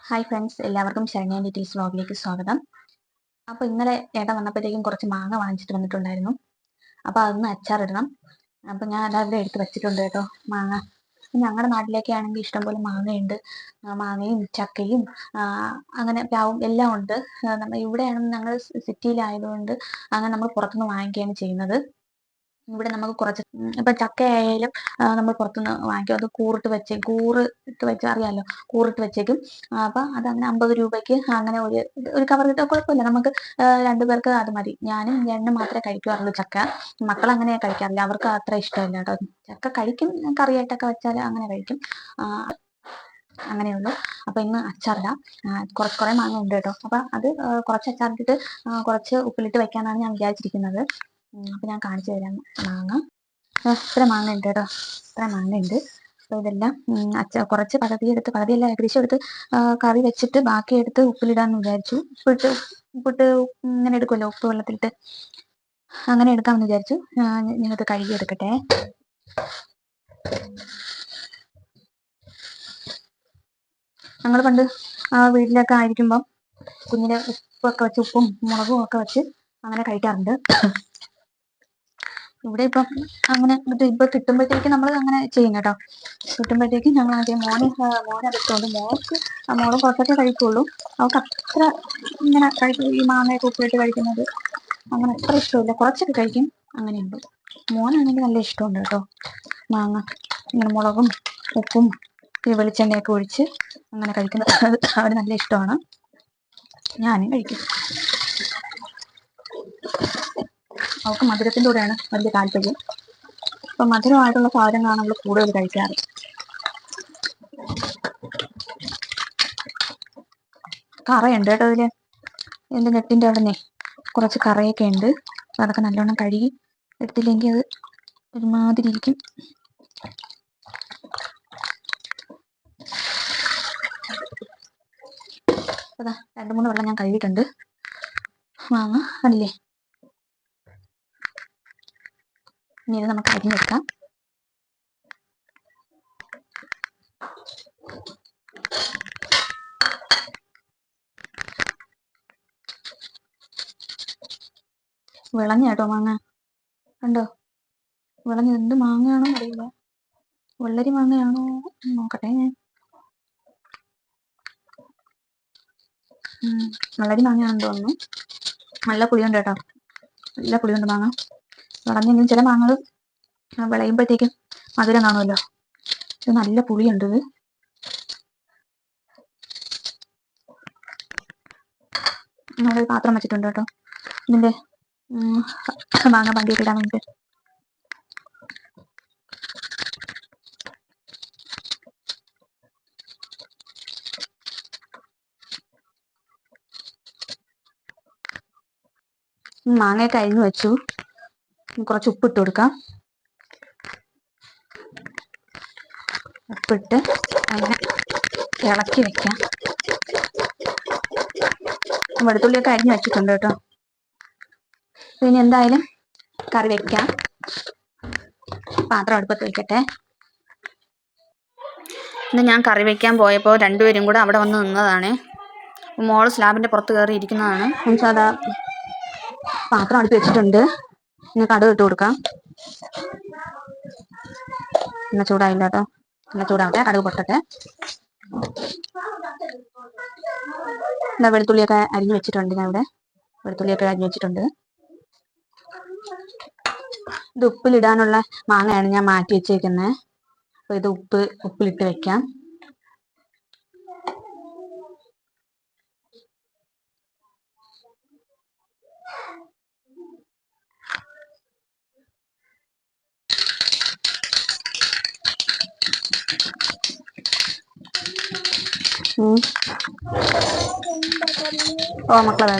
Hi friends, എല്ലാവർക്കും Saranya details വ്ളോഗിലേക്ക് സ്വാഗതം. അപ്പോൾ ഇന്നലെ ഏട്ടൻ വന്നപ്പോഴത്തേക്കും കുറച്ച് മാങ്ങ വാങ്ങിച്ചിട്ട് വന്നിട്ടുണ്ടായിരുന്നു. അപ്പോൾ അതൊന്ന് അച്ചാറിടണം. അപ്പോൾ ഞാൻ അതവിടെ എടുത്ത് വെച്ചിട്ടുണ്ട് കേട്ടോ, മാങ്ങ. ഞങ്ങളുടെ നാട്ടിലേക്ക് ആണെങ്കിൽ ഇഷ്ടംപോലെ മാങ്ങയുണ്ട്. മാങ്ങയും ചക്കയും അങ്ങനെ പ്ലാവും എല്ലാം ഉണ്ട്. ഇവിടെയാണെങ്കിൽ ഞങ്ങൾ സിറ്റിയിലായതുകൊണ്ട് അങ്ങനെ നമ്മൾ പുറത്തുനിന്ന് വാങ്ങിക്കുകയാണ് ചെയ്യുന്നത്. ഇവിടെ നമുക്ക് കുറച്ച് ഇപ്പം ചക്ക ആയാലും നമ്മൾ പുറത്തുനിന്ന് വാങ്ങിക്കും. അത് കൂറിട്ട് വെച്ച് അറിയാമല്ലോ, കൂറിട്ട് വെച്ചേക്കും. അപ്പം അതങ്ങനെ 50 രൂപയ്ക്ക് അങ്ങനെ ഒരു കവർ കിട്ടാൻ കുഴപ്പമില്ല. നമുക്ക് 2 പേർക്ക് അത് മതി. ഞാനും ചേട്ടനും മാത്രമേ കഴിക്കാറുള്ളൂ ചക്ക. മക്കൾ അങ്ങനെ കഴിക്കാറില്ല, അവർക്ക് അത്ര ഇഷ്ടമില്ല കേട്ടോ. ചക്ക കഴിക്കും, കറിയായിട്ടൊക്കെ വെച്ചാൽ അങ്ങനെ കഴിക്കും. അങ്ങനെയുള്ളൂ. അപ്പോൾ ഇന്ന് അച്ചാറിടാം. കുറേ മാങ്ങ ഉണ്ട് കേട്ടോ. അപ്പം അത് കുറച്ച് അച്ചാറിട്ടിട്ട് കുറച്ച് ഉപ്പിലിട്ട് വെക്കാനാണ് ഞാൻ വിചാരിച്ചിരിക്കുന്നത്. അപ്പം ഞാൻ കാണിച്ചു തരാം. മാങ്ങ ഇത്ര മാങ്ങ ഉണ്ട് കേട്ടോ, ഇത്ര മാങ്ങ ഉണ്ട്. അപ്പോൾ ഇതെല്ലാം കുറച്ച് പകുതിയെല്ലാം ഏകദേശം എടുത്ത് കറി വെച്ചിട്ട് ബാക്കി എടുത്ത് ഉപ്പിലിടാമെന്ന് വിചാരിച്ചു. ഉപ്പിട്ട് ഇങ്ങനെ എടുക്കുമല്ലോ, ഉപ്പ് വെള്ളത്തിലിട്ട് അങ്ങനെ എടുക്കാമെന്ന് വിചാരിച്ചു. ഞാനത് കഴുകി എടുക്കട്ടെ. ഞങ്ങൾ പണ്ട് വീട്ടിലൊക്കെ ആയിരിക്കുമ്പം കുഞ്ഞിന് ഉപ്പൊക്കെ വെച്ച്, ഉപ്പും മുളകും ഒക്കെ വെച്ച് അങ്ങനെ കഴിക്കാറുണ്ട്. ഇവിടെ ഇപ്പം അങ്ങനെ ഇപ്പൊ കിട്ടുമ്പോഴത്തേക്ക് നമ്മൾ അങ്ങനെ ചെയ്യും കേട്ടോ. കിട്ടുമ്പോഴത്തേക്ക് ഞങ്ങൾ ആദ്യം മോനെ എടുത്തോണ്ട് മോളും കുറച്ചൊക്കെ കഴിക്കുള്ളൂ. അവൾക്ക് അത്ര ഇങ്ങനെ ഈ മാങ്ങയൊക്കെ ഉപ്പിട്ട് കഴിക്കുന്നത് അങ്ങനെ അത്ര ഇഷ്ടമില്ല, കുറച്ചൊക്കെ കഴിക്കും. അങ്ങനെയുണ്ട്. മോനാണെങ്കിൽ നല്ല ഇഷ്ടമുണ്ട് കേട്ടോ മാങ്ങ. ഇങ്ങനെ മുളകും ഉപ്പും ഈ വെളിച്ചെണ്ണയൊക്കെ ഒഴിച്ച് അങ്ങനെ കഴിക്കുന്നത് അവന് നല്ല ഇഷ്ടമാണ്. ഞാനും കഴിക്കും. അവൾക്ക് മധുരത്തിൻ്റെ കൂടെയാണ് വലിയ താല്പര്യം. അപ്പം മധുരമായിട്ടുള്ള സാധനങ്ങളാണ് നമ്മൾ കൂടുതൽ കഴിക്കാറ്. കറയുണ്ട് കേട്ടോ ഇതിൽ. എൻ്റെ നെറ്റിൻ്റെ അവിടെ നിന്ന് കുറച്ച് കറയൊക്കെ ഉണ്ട്. അതൊക്കെ നല്ലോണം കഴുകി എടുത്തില്ലെങ്കിൽ അത് ഒരുമാതിരി ഇരിക്കും. അതാ 2-3 വെള്ളം ഞാൻ കഴുകിയിട്ടുണ്ട്. മാങ്ങ കണ്ടില്ലേ. ഇനി ഇത് നമുക്ക് അരിഞ്ഞ് വെക്കാം. വിളഞ്ഞ കേട്ടോ മാങ്ങ, കണ്ടോ? വിളഞ്ഞ എന്ത് മാങ്ങയാണോ അറിയില്ല. വെള്ളരി മാങ്ങയാണോ നോക്കട്ടെ ഞാൻ. വെള്ളരി മാങ്ങയാണെന്ന് തോന്നുന്നു. നല്ല പുളിയുണ്ട് കേട്ടോ, നല്ല പുളിയുണ്ട് മാങ്ങ. വിളഞ്ഞെങ്കിലും ചില മാങ്ങകൾ വിളയുമ്പോഴത്തേക്കും മധുരം കാണുമല്ലോ. ഇത് നല്ല പുളിയുണ്ട്. ഇത് നമ്മളൊരു പാത്രം വെച്ചിട്ടുണ്ട് കേട്ടോ ഇതിൻ്റെ മാങ്ങ പണ്ടിയിട്ട് ഇടാൻ വേണ്ടിയിട്ട്. മാങ്ങയൊക്കെ അരിഞ്ഞു വെച്ചു. കുറച്ച് ഉപ്പിട്ട് കൊടുക്കാം. ഉപ്പിട്ട് അങ്ങനെ ഇളക്കി വെക്കാം. വെളുത്തുള്ളിയൊക്കെ അരിഞ്ഞു വെച്ചിട്ടുണ്ട് കേട്ടോ. പിന്നെ എന്തായാലും കറി വെക്കാം. പാത്രം അടുപ്പത്ത് വെക്കട്ടെ. ഇന്ന് ഞാൻ കറി വെക്കാൻ പോയപ്പോൾ 2 പേരും കൂടെ അവിടെ വന്ന് നിന്നതാണ്. മോള് സ്ലാബിൻ്റെ പുറത്ത് കയറി ഇരിക്കുന്നതാണ്. സാധാ പാത്രം അടുത്ത് വെച്ചിട്ടുണ്ട്. ഇന്ന് കടുക് ഇട്ട് കൊടുക്കാം. എണ്ണ ചൂടായില്ല കേട്ടോ, എണ്ണ ചൂടാവട്ടെ, കടുക് പൊട്ടട്ടെ. എന്താ വെളുത്തുള്ളിയൊക്കെ അരിഞ്ഞു വെച്ചിട്ടുണ്ട്. ഞാൻ ഇവിടെ വെളുത്തുള്ളിയൊക്കെ അരിഞ്ഞു വെച്ചിട്ടുണ്ട്. ഇത് ഉപ്പിലിടാനുള്ള മാങ്ങയാണ് ഞാൻ മാറ്റി വെച്ചേക്കുന്നത്. അപ്പോൾ ഇത് ഉപ്പിലിട്ട് വെക്കാം. ഓ മക്കളെ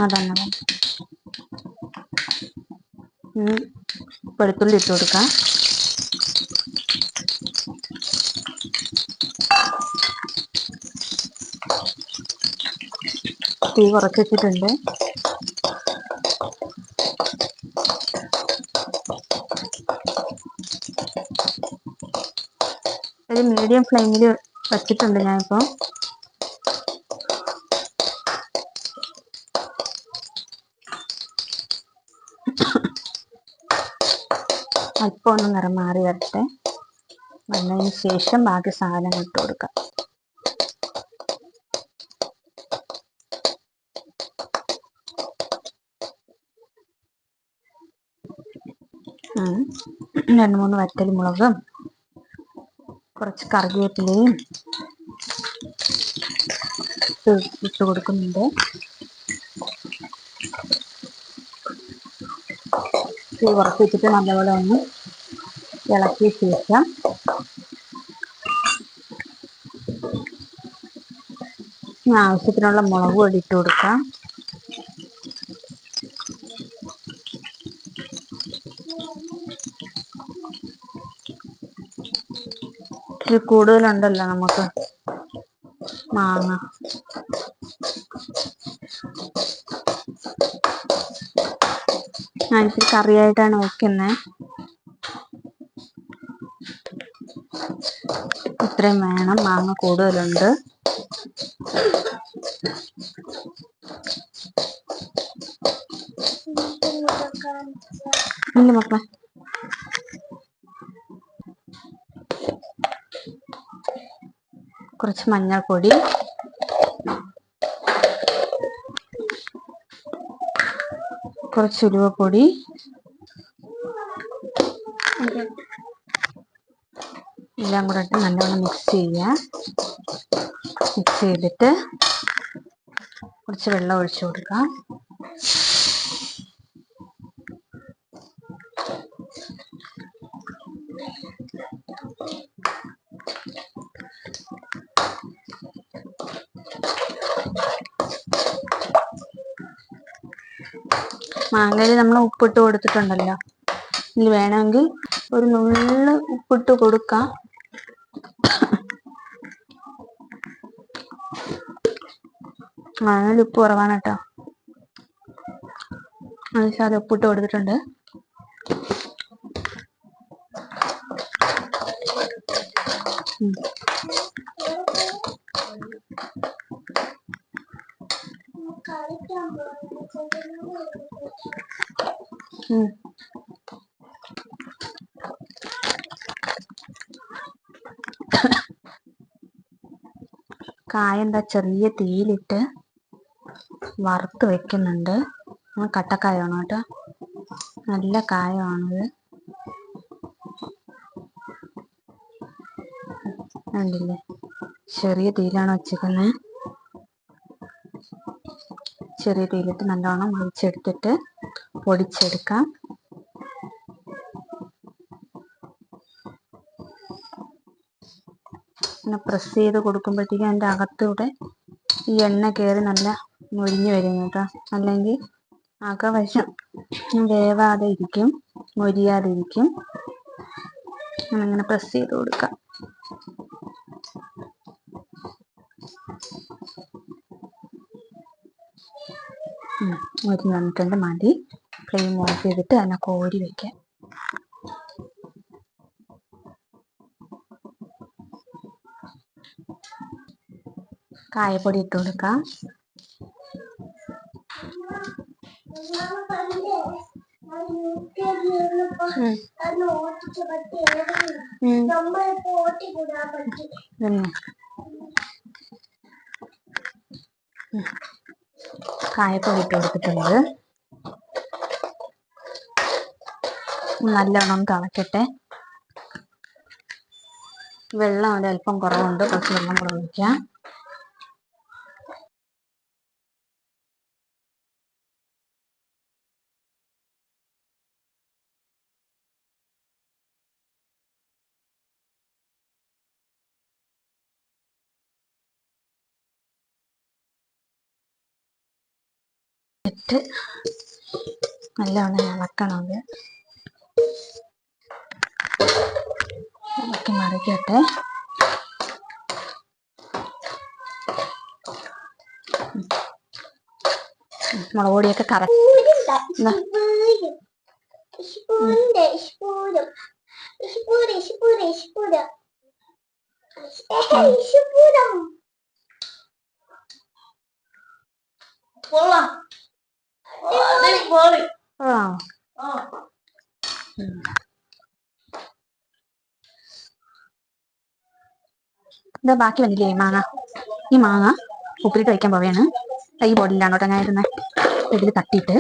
അതന്നെ വെളുത്തുള്ളി ഇട്ട് കൊടുക്കാം. തീ കുറച്ച് വെച്ചിട്ടുണ്ട്. ഒരു മീഡിയം ഫ്ലെയിമിൽ വച്ചിട്ടുണ്ട് ഞാനിപ്പോൾ. അല്പം ഒന്ന് നിറം മാറി വരട്ടെ. വന്നതിന് ശേഷം ബാക്കി സാധനങ്ങൾ ഇട്ട് കൊടുക്കാം. രണ്ട് മൂന്ന് വറ്റൽമുളകും കുറച്ച് കറിവേപ്പിലയും ഇട്ട് കൊടുക്കുന്നുണ്ട്. തീ കുറച്ച് വെച്ചിട്ട് നല്ലപോലെ ഒന്ന് ഇളക്കിയ ശേഷം ആവശ്യത്തിനുള്ള മുളക് പൊടി ഇട്ട് കൊടുക്കാം. ഇത് കൂടുതലുണ്ടല്ലോ നമുക്ക് മാങ്ങ. ഞാൻ ഇത്തിരി കറിയായിട്ടാണ് വെക്കുന്നത്. ഇത്രയും വേണം, മാങ്ങ കൂടുതലുണ്ട്. ഇല്ല മക്കളെ, കുറച്ച് മഞ്ഞൾപ്പൊടി, കുറച്ച് ഉലുവപ്പൊടി, എല്ലാം കൂടെ ഇട്ട് നല്ലോണം മിക്സ് ചെയ്യുക. മിക്സ് ചെയ്തിട്ട് കുറച്ച് വെള്ളം ഒഴിച്ചു കൊടുക്കാം. മാങ്ങയിൽ നമ്മൾ ഉപ്പിട്ട് കൊടുത്തിട്ടുണ്ടല്ലോ. ഇതിൽ വേണമെങ്കിൽ ഒരു നുള്ള് ഉപ്പിട്ട് കൊടുക്കാം. മാങ്ങയിൽ ഉപ്പ് കുറവാണ് കേട്ടോ. അത് ഉപ്പിട്ട് കൊടുത്തിട്ടുണ്ട്. കായ എന്താ ചെറിയ തീയിലിട്ട് വറുത്ത് വെക്കുന്നുണ്ട്. കട്ടക്കായാണ് കേട്ടോ, നല്ല കായമാണത്. കണ്ടില്ലേ, ചെറിയ തീയിലാണ് വെച്ചിരിക്കുന്നത്. ചെറിയ തീയിലിട്ട് നല്ലോണം ഒഴിച്ചെടുത്തിട്ട് പൊടിച്ചെടുക്കാം. ഇങ്ങനെ പ്രസ് ചെയ്ത് കൊടുക്കുമ്പോഴത്തേക്കും അതിൻ്റെ അകത്തൂടെ ഈ എണ്ണ കയറി നല്ല മൊരിഞ്ഞ് വരും കേട്ടോ. അല്ലെങ്കിൽ അകവശം വേവാതെ ഇരിക്കും, മൊരിയാതെ ഇരിക്കും. അങ്ങനെ പ്രസ് ചെയ്ത് കൊടുക്കാം. മൊരിഞ്ഞ് വന്നിട്ടുണ്ട്. മതി. ഫ്ലെയിം ഓഫ് ചെയ്തിട്ട് അതിനെ കോരി വയ്ക്കാം. കായപ്പൊടി ഇട്ട് കൊടുക്കാം. കായപ്പൊടി ഇട്ട് കൊടുത്തിട്ടുണ്ട്. നല്ലോണം തിളക്കട്ടെ. വെള്ളം അവിടെ അല്പം കുറവുണ്ട്, കുറച്ച് വെള്ളം കൂടെ ഒഴിക്കാം. ഇട്ട് നല്ലോണം ഇളക്കണം. ഇളക്കി മറിക്കട്ടെ. മുളക് പൊടിയൊക്കെ കറക്റ്റ്. ഇതാ ബാക്കി വന്നില്ലേ മാങ്ങ. ഈ മാങ്ങ ഉപ്പിലിട്ട് വയ്ക്കാൻ പോവുകയാണ്. ഈ ബോട്ടിലാണ് കേട്ടോ ഞാൻ ഇരുന്നത്. ഇതിൽ തട്ടിയിട്ട്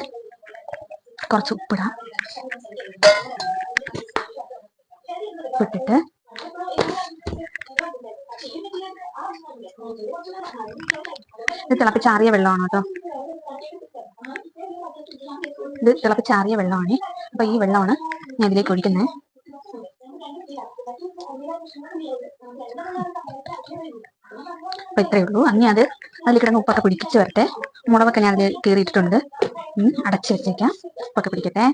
കുറച്ച് ഉപ്പിടാം. ഉപ്പിട്ടിട്ട് ഇത് തിളപ്പിച്ചാറിയ വെള്ളമാണ് കേട്ടോ. ഇത് തിളപ്പിച്ചാറിയ വെള്ളമാണ്. അപ്പൊ ഈ വെള്ളമാണ് ഞാൻ ഇതിലേക്ക് ഒഴിക്കുന്നത്. അപ്പൊ ഇത്രയേ ഉള്ളൂ. അങ്ങനെ അതിൽ കിടന്ന് ഉപ്പൊക്കെ പിടിപ്പിച്ച് വരട്ടെ. മുളകൊക്കെ ഞാൻ അതിൽ കീറിയിട്ടുണ്ട്. അടച്ചു വെച്ചേക്കാം, ഉപ്പൊക്കെ പിടിക്കട്ടെ.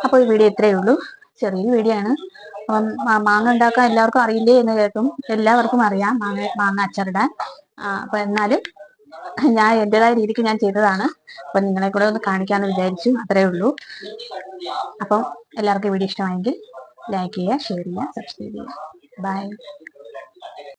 അപ്പോൾ ഈ വീഡിയോ ഇത്രയേ ഉള്ളൂ. ചെറിയൊരു വീഡിയോ ആണ്. മാങ്ങ ഉണ്ടാക്കാൻ എല്ലാവർക്കും അറിയില്ലേ എന്ന് കേൾക്കും. എല്ലാവർക്കും അറിയാം മാങ്ങ അച്ചാറിടാൻ. അപ്പൊ എന്നാലും ഞാൻ എൻ്റെതായ രീതിക്ക് ഞാൻ ചെയ്തതാണ്. അപ്പൊ നിങ്ങളെ കൂടെ ഒന്ന് കാണിക്കാമെന്ന് വിചാരിച്ചു. അത്രയേ ഉള്ളൂ. അപ്പം എല്ലാവർക്കും വീഡിയോ ഇഷ്ടമായെങ്കിൽ ലൈക്ക് ചെയ്യുക, ഷെയർ ചെയ്യുക, സബ്സ്ക്രൈബ് ചെയ്യുക. ബൈ.